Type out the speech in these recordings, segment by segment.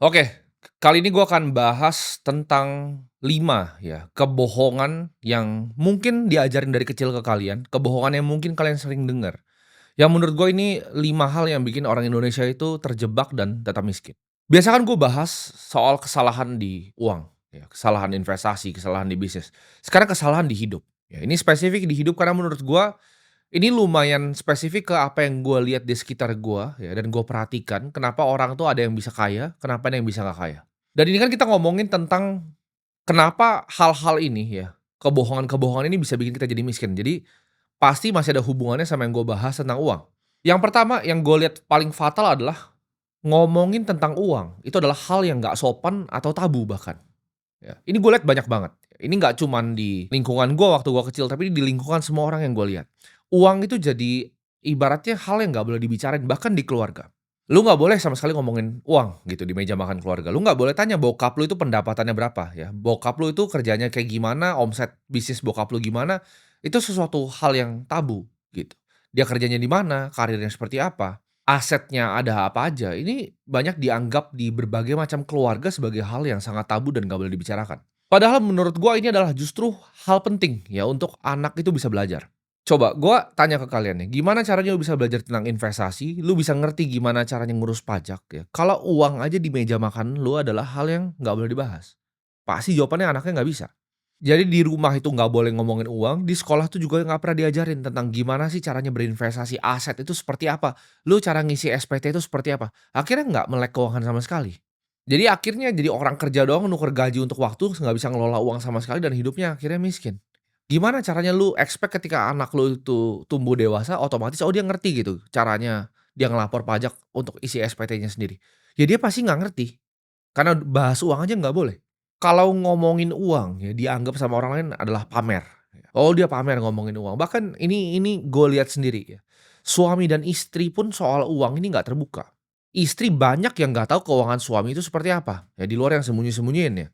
Oke, kali ini gue akan bahas tentang 5 ya, kebohongan yang mungkin diajarin dari kecil ke kalian, kebohongan yang mungkin kalian sering dengar. Yang menurut gue ini 5 hal yang bikin orang Indonesia itu terjebak dan tetap miskin. Biasa kan gue bahas soal kesalahan di uang, ya, kesalahan investasi, kesalahan di bisnis. Sekarang kesalahan di hidup. Ya, ini spesifik di hidup karena menurut gue ini lumayan spesifik ke apa yang gue lihat di sekitar gue ya, dan gue perhatikan kenapa orang tuh ada yang bisa kaya, kenapa ada yang bisa nggak kaya. Dan ini kan kita ngomongin tentang kenapa hal-hal ini ya, kebohongan-kebohongan ini bisa bikin kita jadi miskin. Jadi, pasti masih ada hubungannya sama yang gue bahas tentang uang. Yang pertama yang gue lihat paling fatal adalah ngomongin tentang uang, itu adalah hal yang nggak sopan atau tabu bahkan, ya. Ini gue lihat banyak banget. Ini nggak cuman di lingkungan gue waktu gue kecil, tapi di lingkungan semua orang yang gue lihat. Uang itu jadi ibaratnya hal yang nggak boleh dibicarain bahkan di keluarga. Lu nggak boleh sama sekali ngomongin uang gitu di meja makan keluarga. Lu nggak boleh tanya bokap lu itu pendapatannya berapa ya. Bokap lu itu kerjanya kayak gimana, omset bisnis bokap lu gimana, itu sesuatu hal yang tabu gitu. Dia kerjanya di mana, karirnya seperti apa, asetnya ada apa aja, ini banyak dianggap di berbagai macam keluarga sebagai hal yang sangat tabu dan nggak boleh dibicarakan. Padahal menurut gua ini adalah justru hal penting ya untuk anak itu bisa belajar. Coba gua tanya ke kalian nih, gimana caranya lu bisa belajar tentang investasi, lu bisa ngerti gimana caranya ngurus pajak ya, kalau uang aja di meja makan lu adalah hal yang nggak boleh dibahas? Pasti jawabannya anaknya nggak bisa. Jadi di rumah itu nggak boleh ngomongin uang, di sekolah tuh juga nggak pernah diajarin tentang gimana sih caranya berinvestasi, aset itu seperti apa, lu cara ngisi SPT itu seperti apa. Akhirnya nggak melek keuangan sama sekali. Jadi akhirnya jadi orang kerja doang nuker gaji untuk waktu, nggak bisa ngelola uang sama sekali dan hidupnya akhirnya miskin. Gimana caranya lu expect ketika anak lu itu tumbuh dewasa otomatis, oh dia ngerti gitu caranya dia ngelapor pajak untuk isi SPT-nya sendiri. Ya dia pasti nggak ngerti, karena bahas uang aja nggak boleh. Kalau ngomongin uang ya dianggap sama orang lain adalah pamer. Oh dia pamer ngomongin uang, bahkan ini gue lihat sendiri ya, suami dan istri pun soal uang ini nggak terbuka. Istri banyak yang nggak tahu keuangan suami itu seperti apa, ya di luar yang sembunyi-sembunyiin ya.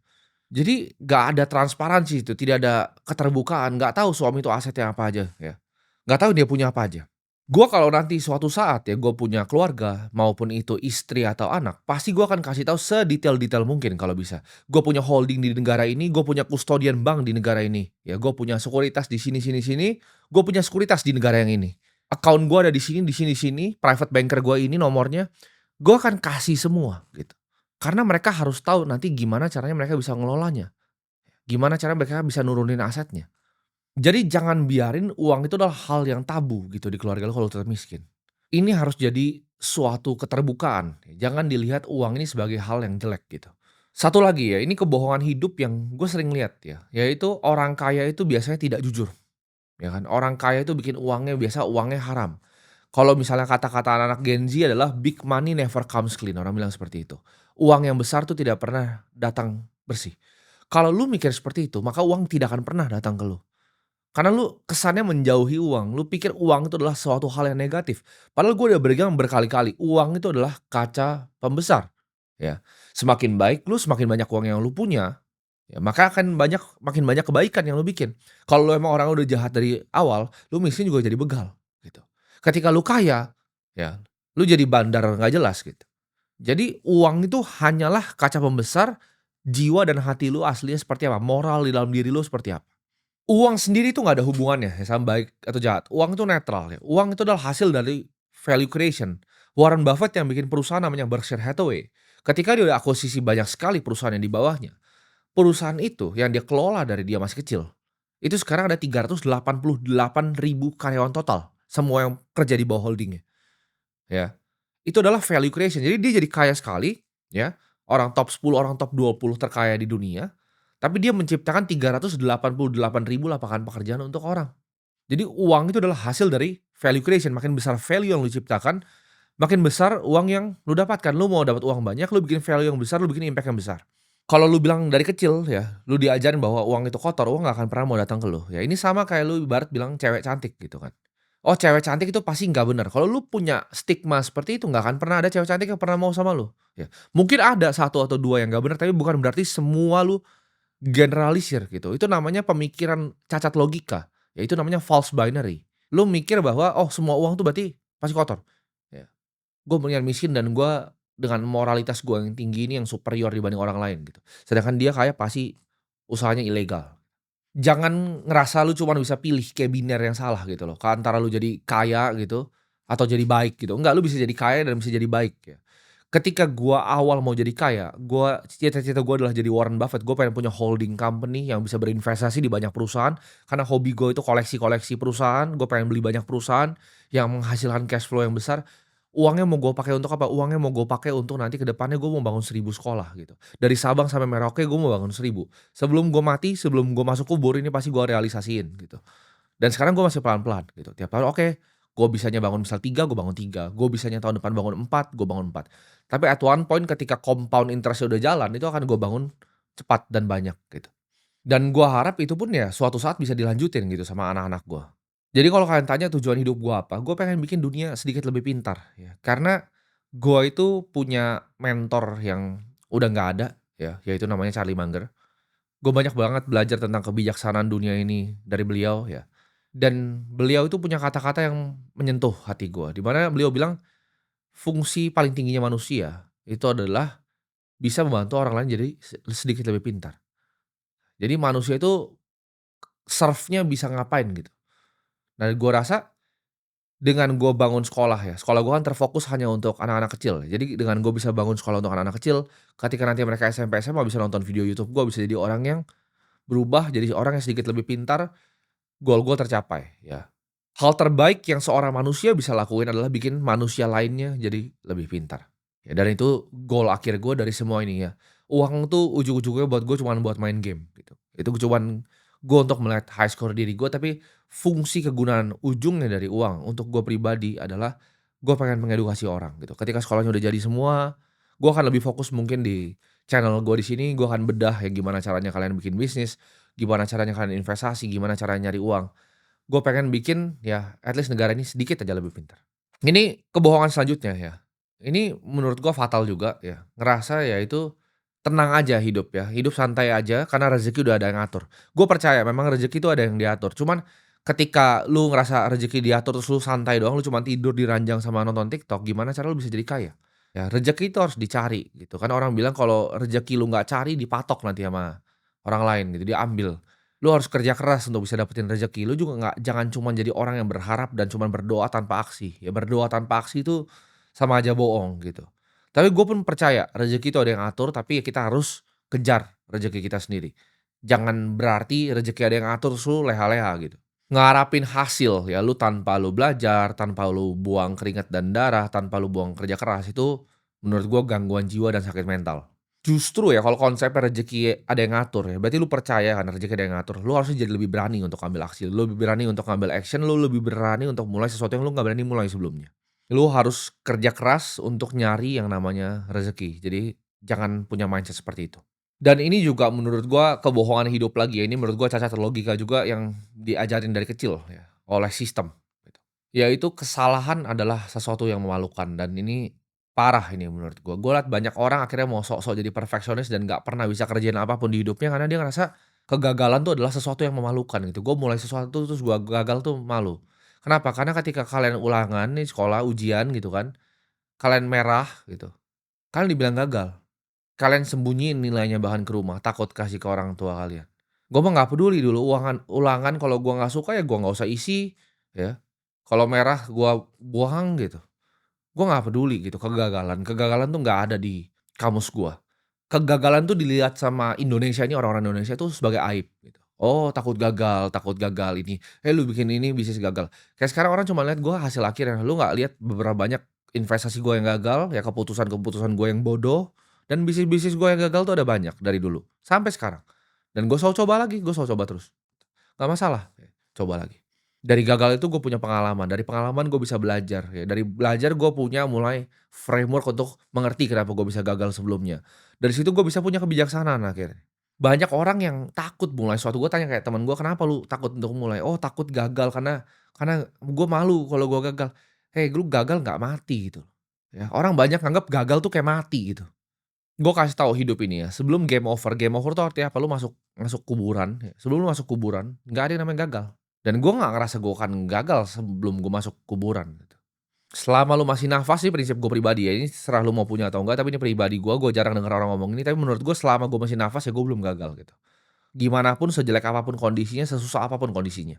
Jadi nggak ada transparansi itu, tidak ada keterbukaan, nggak tahu suami itu asetnya apa aja ya, nggak tahu dia punya apa aja. Gua kalau nanti suatu saat ya gue punya keluarga, maupun itu istri atau anak, pasti gue akan kasih tahu sedetail-detail mungkin kalau bisa. Gue punya holding di negara ini, gue punya kustodian bank di negara ini, ya gue punya sekuritas di sini sini sini, gue punya sekuritas di negara yang ini. Account gue ada di sini sini, private banker gue ini nomornya, gue akan kasih semua gitu. Karena mereka harus tahu nanti gimana caranya mereka bisa ngelolanya, gimana caranya mereka bisa nurunin asetnya. Jadi jangan biarin uang itu adalah hal yang tabu gitu di keluarga lu kalau tetap miskin. Ini harus jadi suatu keterbukaan, jangan dilihat uang ini sebagai hal yang jelek gitu. Satu lagi ya, ini kebohongan hidup yang gue sering lihat ya, yaitu orang kaya itu biasanya tidak jujur, ya kan. Orang kaya itu bikin uangnya biasa uangnya haram. Kalau misalnya kata-kata anak-anak Gen Z adalah big money never comes clean, orang bilang seperti itu. Uang yang besar tuh tidak pernah datang bersih. Kalau lu mikir seperti itu, maka uang tidak akan pernah datang ke lu. Karena lu kesannya menjauhi uang, lu pikir uang itu adalah suatu hal yang negatif. Padahal gue udah bilang berkali-kali, uang itu adalah kaca pembesar, ya. Semakin baik lu, semakin banyak uang yang lu punya, ya maka akan makin banyak kebaikan yang lu bikin. Kalau lu emang orang udah jahat dari awal, lu miskin juga jadi begal, gitu. Ketika lu kaya, ya, lu jadi bandar nggak jelas gitu. Jadi uang itu hanyalah kaca pembesar jiwa dan hati lu aslinya seperti apa, moral di dalam diri lu seperti apa. Uang sendiri itu nggak ada hubungannya ya sama baik atau jahat. Uang itu netral ya. Uang itu adalah hasil dari value creation. Warren Buffett yang bikin perusahaan namanya Berkshire Hathaway. Ketika dia udah akuisisi banyak sekali perusahaan yang di bawahnya, perusahaan itu yang dia kelola dari dia masih kecil, itu sekarang ada 388.000 karyawan total, semua yang kerja di bawah holdingnya, ya. Itu adalah value creation. Jadi dia jadi kaya sekali, ya, orang top 10, orang top 20 terkaya di dunia, tapi dia menciptakan 388.000 lapangan pekerjaan untuk orang. Jadi uang itu adalah hasil dari value creation, makin besar value yang lu ciptakan, makin besar uang yang lu dapatkan. Lu mau dapat uang banyak, lu bikin value yang besar, lu bikin impact yang besar. Kalau lu bilang dari kecil ya, lu diajarin bahwa uang itu kotor, uang nggak akan pernah mau datang ke lu. Ya ini sama kayak lu ibarat bilang cewek cantik gitu kan. Oh cewek cantik itu pasti nggak bener. Kalau lu punya stigma seperti itu, nggak akan pernah ada cewek cantik yang pernah mau sama lu, ya. Mungkin ada satu atau 2 yang nggak bener, tapi bukan berarti semua lu generalisir gitu. Itu namanya pemikiran cacat logika, ya itu namanya false binary. Lu mikir bahwa, oh semua uang tuh berarti pasti kotor, ya. Gue mendingan miskin dan gue dengan moralitas gue yang tinggi ini yang superior dibanding orang lain gitu. Sedangkan dia kaya pasti usahanya ilegal. Jangan ngerasa lu cuman bisa pilih kayak biner yang salah gitu loh, antara lu jadi kaya gitu atau jadi baik gitu. Enggak, lu bisa jadi kaya dan bisa jadi baik ya. Ketika gua awal mau jadi kaya, cita-cita gua adalah jadi Warren Buffett. Gua pengen punya holding company yang bisa berinvestasi di banyak perusahaan, karena hobi gue itu koleksi-koleksi perusahaan. Gue pengen beli banyak perusahaan yang menghasilkan cash flow yang besar. Uangnya mau gue pakai untuk apa? Uangnya mau gue pakai untuk nanti ke depannya gue mau bangun 1.000 sekolah gitu. Dari Sabang sampai Merauke gue mau bangun 1.000. Sebelum gue mati, sebelum gue masuk kubur ini pasti gue realisasiin gitu. Dan sekarang gue masih pelan-pelan gitu. Tiap tahun oke, gue bisanya bangun misal 3, gue bangun 3. Gue bisanya tahun depan bangun 4, gue bangun 4. Tapi at one point ketika compound interest-nya udah jalan, itu akan gue bangun cepat dan banyak gitu. Dan gue harap itu pun ya suatu saat bisa dilanjutin gitu sama anak-anak gue. Jadi kalau kalian tanya tujuan hidup gue apa, gue pengen bikin dunia sedikit lebih pintar ya. Karena gue itu punya mentor yang udah nggak ada ya, yaitu namanya Charlie Munger. Gue banyak banget belajar tentang kebijaksanaan dunia ini dari beliau ya. Dan beliau itu punya kata-kata yang menyentuh hati gue, di mana beliau bilang fungsi paling tingginya manusia itu adalah bisa membantu orang lain jadi sedikit lebih pintar. Jadi manusia itu serve-nya bisa ngapain gitu. Nah, gue rasa dengan gue bangun sekolah ya, sekolah gue kan terfokus hanya untuk anak-anak kecil. Jadi dengan gue bisa bangun sekolah untuk anak-anak kecil, ketika nanti mereka SMP, SMA bisa nonton video YouTube gue, bisa jadi orang yang berubah jadi orang yang sedikit lebih pintar, goal tercapai ya. Hal terbaik yang seorang manusia bisa lakuin adalah bikin manusia lainnya jadi lebih pintar. Ya dan itu goal akhir gue dari semua ini ya. Uang tuh ujung-ujungnya buat gue cuman buat main game gitu. Itu cuman gue untuk melihat high score diri gue, tapi fungsi kegunaan ujungnya dari uang untuk gue pribadi adalah gue pengen mengedukasi orang gitu. Ketika sekolahnya udah jadi semua, gue akan lebih fokus mungkin di channel gue di sini, gue akan bedah ya gimana caranya kalian bikin bisnis, gimana caranya kalian investasi, gimana caranya nyari uang. Gue pengen bikin ya at least negara ini sedikit aja lebih pintar. Ini kebohongan selanjutnya ya. Ini menurut gua fatal juga ya. Ngerasa ya itu tenang aja hidup ya, hidup santai aja karena rezeki udah ada yang ngatur. Gue percaya memang rezeki itu ada yang diatur. Cuman ketika lu ngerasa rezeki diatur terus lu santai doang, lu cuma tidur di ranjang sama nonton TikTok, gimana cara lu bisa jadi kaya? Ya rezeki itu harus dicari gitu kan, orang bilang kalau rezeki lu nggak cari dipatok nanti sama orang lain gitu, diambil. Lu harus kerja keras untuk bisa dapetin rezeki. Lu juga jangan cuman jadi orang yang berharap dan cuman berdoa tanpa aksi. Ya berdoa tanpa aksi itu sama aja bohong gitu. Tapi gue pun percaya rezeki itu ada yang atur, tapi ya kita harus kejar rezeki kita sendiri. Jangan berarti rezeki ada yang atur terus lu leha-leha gitu. Ngarapin hasil ya lu tanpa lu belajar, tanpa lu buang keringat dan darah, tanpa lu buang kerja keras itu menurut gua gangguan jiwa dan sakit mental. Justru ya kalau konsepnya rezeki ada yang ngatur ya, berarti lu percaya kan rezeki ada yang ngatur, lu harusnya jadi lebih berani untuk ambil aksi, lu lebih berani untuk ngambil action, lu lebih berani untuk mulai sesuatu yang lu nggak berani mulai sebelumnya. Lu harus kerja keras untuk nyari yang namanya rezeki, jadi jangan punya mindset seperti itu. Dan ini juga menurut gua kebohongan hidup lagi ya, ini menurut gua cacat logika juga yang diajarin dari kecil ya, oleh sistem gitu. Yaitu kesalahan adalah sesuatu yang memalukan dan ini parah ini menurut gua. Gua liat banyak orang akhirnya mau sok-sok jadi perfeksionis dan nggak pernah bisa kerjain apapun di hidupnya karena dia ngerasa kegagalan tuh adalah sesuatu yang memalukan gitu. Gua mulai sesuatu terus gua gagal tuh malu. Kenapa? Karena ketika kalian ulangan nih sekolah, ujian gitu kan, kalian merah gitu, kalian dibilang gagal. Kalian sembunyiin nilainya bahan ke rumah, takut kasih ke orang tua kalian. Gua mah nggak peduli dulu ulangan kalau gua nggak suka ya gua nggak usah isi, ya. Kalau merah gua buang gitu. Gua nggak peduli gitu kegagalan. Kegagalan tuh nggak ada di kamus gua. Kegagalan tuh dilihat sama Indonesia ini, orang-orang Indonesia tuh sebagai aib gitu. Oh takut gagal ini, "Eh lu bikin ini bisnis gagal." Kayak sekarang orang cuma lihat gua hasil akhirnya, lu nggak lihat beberapa banyak investasi gua yang gagal, ya keputusan-keputusan gua yang bodoh, dan bisnis-bisnis gua yang gagal tuh ada banyak dari dulu, sampai sekarang. Dan gua selalu coba lagi, gua selalu coba terus. Nggak masalah, coba lagi. Dari gagal itu gue punya pengalaman, dari pengalaman gue bisa belajar ya, dari belajar gue punya mulai framework untuk mengerti kenapa gue bisa gagal sebelumnya. Dari situ gue bisa punya kebijaksanaan akhirnya. Banyak orang yang takut mulai suatu, gue tanya kayak teman gue, "Kenapa lu takut untuk mulai?" "Oh takut gagal karena gue malu kalau gue gagal." Hey lu gagal nggak mati gitu, ya. Orang banyak nganggap gagal tuh kayak mati gitu. Gue kasih tahu hidup ini ya, sebelum game over tuh artinya apa? Lu masuk masuk kuburan ya, sebelum lu masuk kuburan, nggak ada yang namanya gagal. Dan gue nggak ngerasa gue akan gagal sebelum gue masuk kuburan gitu. Selama lu masih nafas sih prinsip gue pribadi ya, ini serah lu mau punya atau enggak, tapi ini pribadi gue jarang denger orang ngomong ini, tapi menurut gue selama gue masih nafas ya gue belum gagal gitu. Gimana pun sejelek apapun kondisinya, sesusah apapun kondisinya.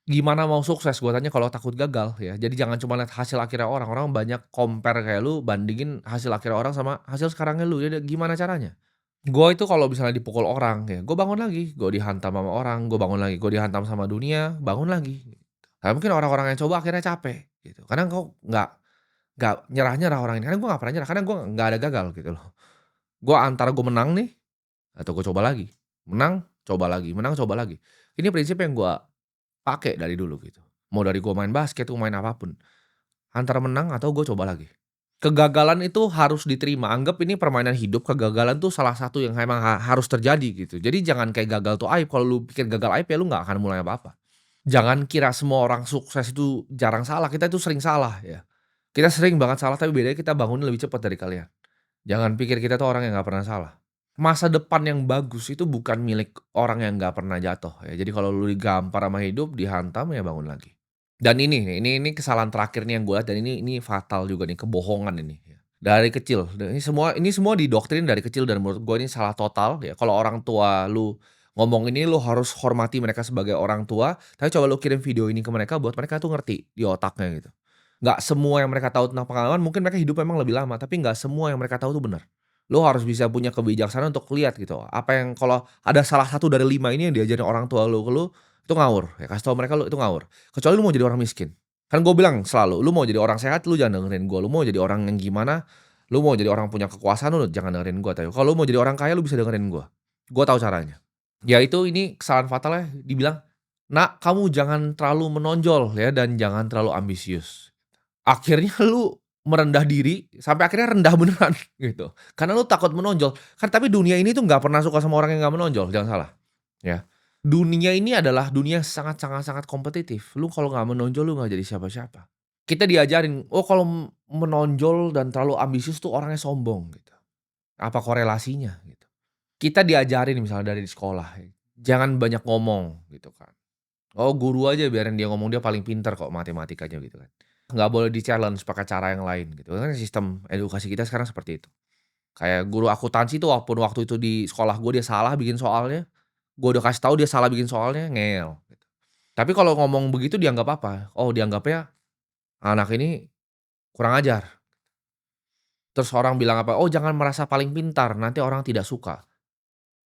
Gimana mau sukses gue tanya kalau takut gagal ya. Jadi jangan cuma lihat hasil akhirnya orang, orang banyak compare kayak lu bandingin hasil akhirnya orang sama hasil sekarangnya lu, ya gimana caranya? Gue itu kalau misalnya dipukul orang ya, gue bangun lagi, gue dihantam sama orang, gue bangun lagi, gue dihantam sama dunia, bangun lagi. Nah, mungkin orang-orang yang coba akhirnya capek gitu, karena kok nggak nyerah-nyerah orang ini, karena gue nggak pernah nyerah, karena gue nggak ada gagal gitu loh. Gue antara gue menang nih, atau gue coba lagi, menang, coba lagi, menang, coba lagi. Ini prinsip yang gue pakai dari dulu gitu. Mau dari gue main basket, gue main apapun, antara menang atau gue coba lagi. Kegagalan itu harus diterima, anggap ini permainan hidup, kegagalan tuh salah satu yang emang harus terjadi gitu. Jadi jangan kayak gagal tuh aib, kalau lu pikir gagal aib ya lu nggak akan mulai apa-apa. Jangan kira semua orang sukses itu jarang salah, kita itu sering salah ya. Kita sering banget salah, tapi bedanya kita bangunnya lebih cepat dari kalian. Jangan pikir kita tuh orang yang nggak pernah salah. Masa depan yang bagus itu bukan milik orang yang nggak pernah jatuh ya. Jadi kalau lu digampar sama hidup, dihantam ya bangun lagi. Dan ini nih, ini kesalahan terakhir nih yang gue lihat dan ini fatal juga nih, kebohongan ini ya. Dari kecil, dan ini semua didoktrin dari kecil dan menurut gue ini salah total ya. Kalau orang tua lu ngomong ini, lu harus hormati mereka sebagai orang tua, tapi coba lu kirim video ini ke mereka buat mereka tuh ngerti di otaknya gitu. Nggak semua yang mereka tahu tentang pengalaman, mungkin mereka hidup memang lebih lama, tapi nggak semua yang mereka tahu tuh benar. Lu harus bisa punya kebijaksanaan untuk lihat gitu, apa yang kalau ada salah satu dari 5 ini yang diajarin orang tua lu ke lu, itu ngawur, ya kasih tahu mereka lu itu ngawur. Kecuali lu mau jadi orang miskin. Kan gue bilang selalu, lu mau jadi orang sehat lu jangan dengerin gue, lu mau jadi orang yang gimana, lu mau jadi orang punya kekuasaan lu jangan dengerin gue, tapi kalau lu mau jadi orang kaya lu bisa dengerin gue. Gue tahu caranya. Ya itu ini kesalahan fatalnya dibilang, "Nak, kamu jangan terlalu menonjol ya dan jangan terlalu ambisius." Akhirnya lu merendah diri, sampai akhirnya rendah beneran gitu. Karena lu takut menonjol. Kan tapi dunia ini tuh nggak pernah suka sama orang yang nggak menonjol, jangan salah, ya. Dunia ini adalah dunia sangat sangat sangat kompetitif. Lu kalau nggak menonjol lu nggak jadi siapa-siapa. Kita diajarin, oh kalau menonjol dan terlalu ambisius tuh orangnya sombong gitu. Apa korelasinya gitu. Kita diajarin misalnya dari sekolah, jangan banyak ngomong gitu kan. Oh guru aja biarin dia ngomong, dia paling pintar kok matematikanya gitu kan. Nggak boleh di-challenge pakai cara yang lain gitu, kan sistem edukasi kita sekarang seperti itu. Kayak guru akuntansi tuh walaupun waktu itu di sekolah gue dia salah bikin soalnya, gue udah kasih tahu dia salah bikin soalnya, ngeyel gitu. Tapi kalau ngomong begitu dianggap apa? Oh dianggapnya, anak ini kurang ajar. Terus orang bilang apa, "Oh jangan merasa paling pintar, nanti orang tidak suka."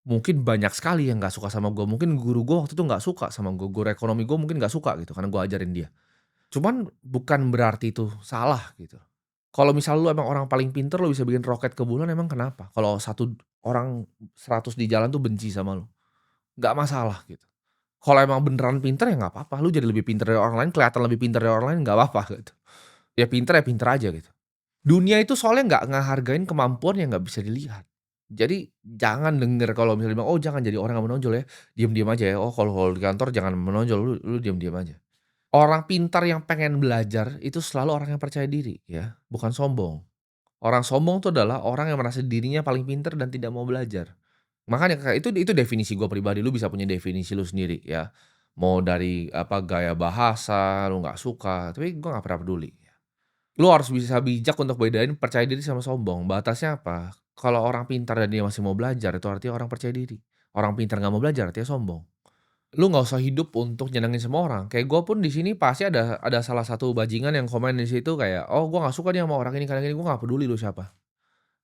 Mungkin banyak sekali yang nggak suka sama gue, mungkin guru gue waktu itu nggak suka sama gue, guru ekonomi gue mungkin nggak suka gitu karena gue ajarin dia. Cuman bukan berarti itu salah gitu. Kalau misal lu emang orang paling pinter lu bisa bikin roket ke bulan emang kenapa? Kalau satu orang 100 di jalan tuh benci sama lu, nggak masalah gitu. Kalau emang beneran pinter ya nggak apa-apa, lu jadi lebih pinter dari orang lain, kelihatan lebih pinter dari orang lain nggak apa-apa gitu. Ya pinter aja gitu. Dunia itu soalnya nggak ngehargain kemampuan yang nggak bisa dilihat. Jadi jangan denger kalau misalnya bilang, "Oh jangan jadi orang yang menonjol ya, diam-diam aja ya. Oh kalau di kantor jangan menonjol, lu diam-diam aja." Orang pintar yang pengen belajar itu selalu orang yang percaya diri ya, bukan sombong. Orang sombong itu adalah orang yang merasa dirinya paling pintar dan tidak mau belajar. Makanya Kak, itu definisi gue pribadi, lu bisa punya definisi lu sendiri ya. Mau dari apa, gaya bahasa lu nggak suka, tapi gue nggak pernah peduli. Lu harus bisa bijak untuk bedain percaya diri sama sombong. Batasnya apa? Kalau orang pintar dan dia masih mau belajar, itu artinya orang percaya diri. Orang pintar nggak mau belajar, artinya sombong. Lu nggak usah hidup untuk nyenengin semua orang. Kayak gue pun di sini pasti ada salah satu bajingan yang komen di situ kayak, "Oh gue nggak suka nih sama orang ini karena gini," gue nggak peduli lu siapa,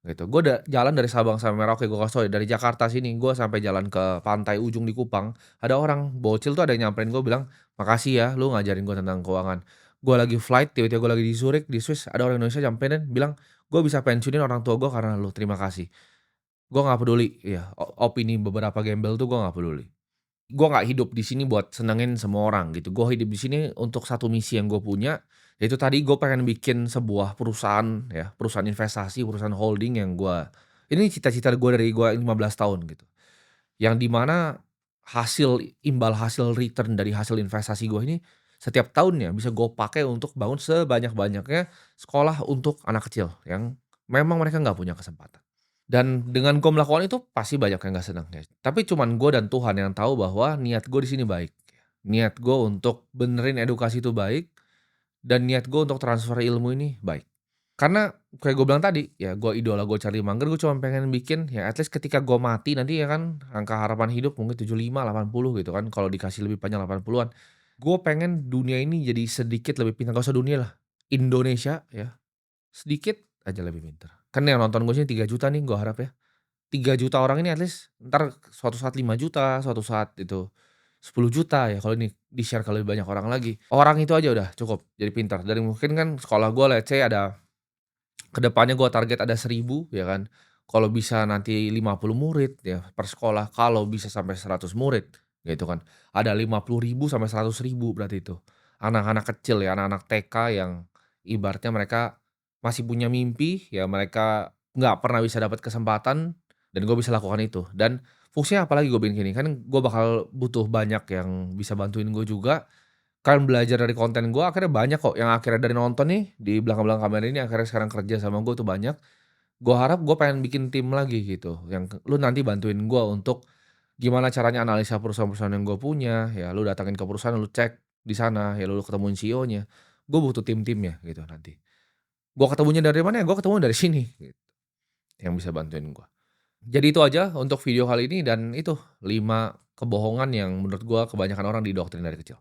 gitu. Gue udah jalan dari Sabang sampai Merauke, gue kasih tau ya, dari Jakarta sini gue sampai jalan ke pantai ujung di Kupang, ada orang bocil tuh ada yang nyamperin gue bilang, "Makasih ya lu ngajarin gue tentang keuangan." Gue lagi flight, tiba-tiba gue lagi di Zurich, di Swiss, ada orang Indonesia nyamperin bilang, "Gue bisa pensiunin orang tua gue karena lu, terima kasih." Gue nggak peduli, ya opini beberapa gembel tuh gue nggak peduli. Gue nggak hidup di sini buat senengin semua orang gitu, gue hidup di sini untuk satu misi yang gue punya, yaitu tadi gue pengen bikin sebuah perusahaan ya, perusahaan investasi, perusahaan holding yang ini cita-cita gue dari gue 15 tahun gitu. Yang di mana imbal hasil return dari hasil investasi gue ini, setiap tahunnya bisa gue pakai untuk bangun sebanyak-banyaknya sekolah untuk anak kecil yang memang mereka nggak punya kesempatan. Dan dengan gue melakukan itu pasti banyak yang nggak senang ya. Tapi cuman gue dan Tuhan yang tahu bahwa niat gue di sini baik. Niat gue untuk benerin edukasi itu baik, dan niat gue untuk transfer ilmu ini baik. Karena kayak gue bilang tadi, ya gue idola gue Charlie Munger, gue cuma pengen bikin ya at least ketika gue mati nanti ya kan angka harapan hidup mungkin 75, 80 gitu kan kalau dikasih lebih panjang 80-an. Gue pengen dunia ini jadi sedikit lebih pintar, gak usah dunia lah, Indonesia ya, sedikit aja lebih pintar. Kan yang nonton gue sini 3 juta nih gue harap ya. 3 juta orang ini at least entar suatu saat 5 juta, suatu saat itu 10 juta ya kalau ini di-share ke lebih banyak orang lagi. Orang itu aja udah cukup jadi pintar. Dari mungkin kan sekolah gue let's say ada kedepannya gue target ada 1.000 ya kan. Kalau bisa nanti 50 murid ya per sekolah, kalau bisa sampai 100 murid gitu kan. Ada 50.000 sampai 100.000 berarti itu. Anak-anak kecil ya, anak-anak TK yang ibaratnya mereka masih punya mimpi, ya mereka nggak pernah bisa dapat kesempatan dan gue bisa lakukan itu. Dan fungsinya apalagi gue bikin gini, kan gue bakal butuh banyak yang bisa bantuin gue juga. Kan belajar dari konten gue akhirnya banyak kok yang akhirnya dari nonton nih, di belakang-belakang kamera ini akhirnya sekarang kerja sama gue tuh banyak. Gue harap gue pengen bikin tim lagi gitu, yang lu nanti bantuin gue untuk gimana caranya analisa perusahaan-perusahaan yang gue punya, ya lu datangin ke perusahaan, lu cek di sana, ya lu ketemuin CEO-nya. Gue butuh tim-timnya gitu nanti. Gue ketemunya dari mana ya, gue ketemu dari sini gitu, yang bisa bantuin gue. Jadi itu aja untuk video kali ini dan itu 5 kebohongan yang menurut gue kebanyakan orang didoktrin dari kecil.